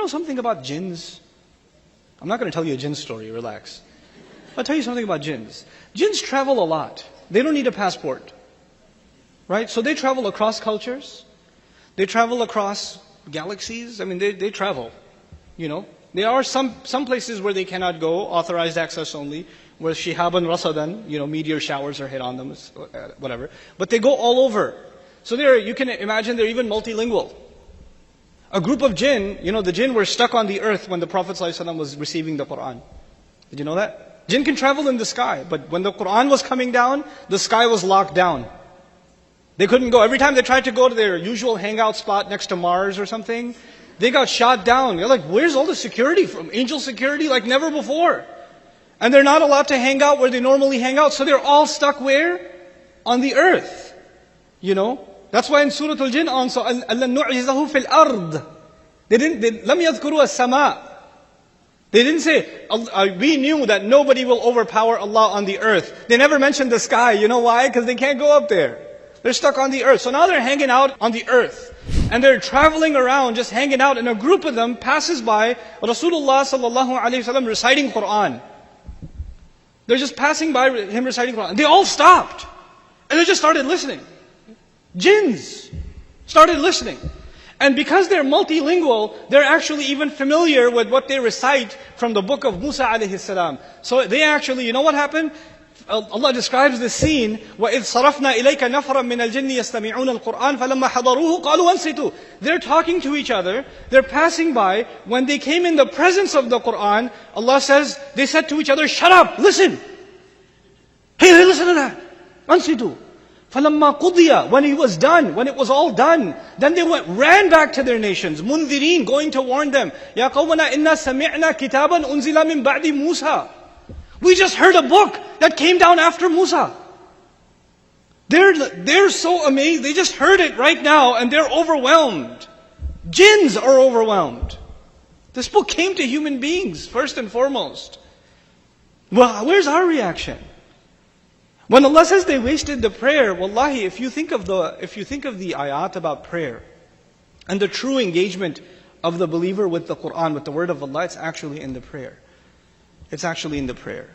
know something about Jins? I'm not going to tell you a Jinn story, relax. I'll tell you something about Jins. Jins travel a lot. They don't need a passport. Right? So they travel across cultures. They travel across galaxies. I mean, they travel. You know? There are some places where they cannot go, authorized access only, where shihaban rasadan, meteor showers are hit on them, whatever. But they go all over. So you can imagine they're even multilingual. A group of jinn, the jinn were stuck on the earth when the Prophet ﷺ was receiving the Quran. Did you know that? Jinn can travel in the sky, but when the Quran was coming down, the sky was locked down. They couldn't go. Every time they tried to go to their usual hangout spot next to Mars or something, they got shot down. They're like, where's all the security from? Angel security like never before. And they're not allowed to hang out where they normally hang out, so they're all stuck where? On the earth. That's why in Surah Al-Jinn also, أَلَّا نُعْجِزَهُ فِي الْأَرْضِ لَمْ يَذْكُرُوا السَّمَاءِ. They didn't say, we knew that nobody will overpower Allah on the earth. They never mentioned the sky. You know why? Because they can't go up there. They're stuck on the earth. So now they're hanging out on the earth. And they're traveling around, just hanging out, and a group of them passes by Rasulullah sallallahu alayhi wa sallam reciting Quran. They're just passing by him reciting Quran. They all stopped. And they just started listening. Jins started listening. And because they're multilingual, they're actually even familiar with what they recite from the book of Musa alayhi salam. So they actually, you know what happened? Allah describes this scene, وَإِذْ صَرَفْنَا إِلَيْكَ نَفْرًا مِنَ الْجِنِّ يَسْتَمِعُونَ الْقُرْآنَ فَلَمَّا حَضَرُوهُ قَالُوا أَنصِتُوا. They're talking to each other, they're passing by. When they came in the presence of the Qur'an, Allah says, they said to each other, shut up, listen. Hey, listen to that. أَنصِتُوا. فَلَمَّا قُضِيَ. When it was done, when it was all done, then they ran back to their nations, مُنذِرِينَ, going to warn them. يَا قَوْمَنَا إِنَّا سَمِعْنَا كِتَابًا أُنزِلَ مِن بَعْدِ مُوسَى. We just heard a book that came down after Musa. They're so amazed. They just heard it right now and they're overwhelmed. Jinns are overwhelmed. This book came to human beings first and foremost. Well, where's our reaction? When Allah says they wasted the prayer, wallahi, if you think of the ayat about prayer and the true engagement of the believer with the Quran, with the word of Allah, it's actually in the prayer. It's actually in the prayer.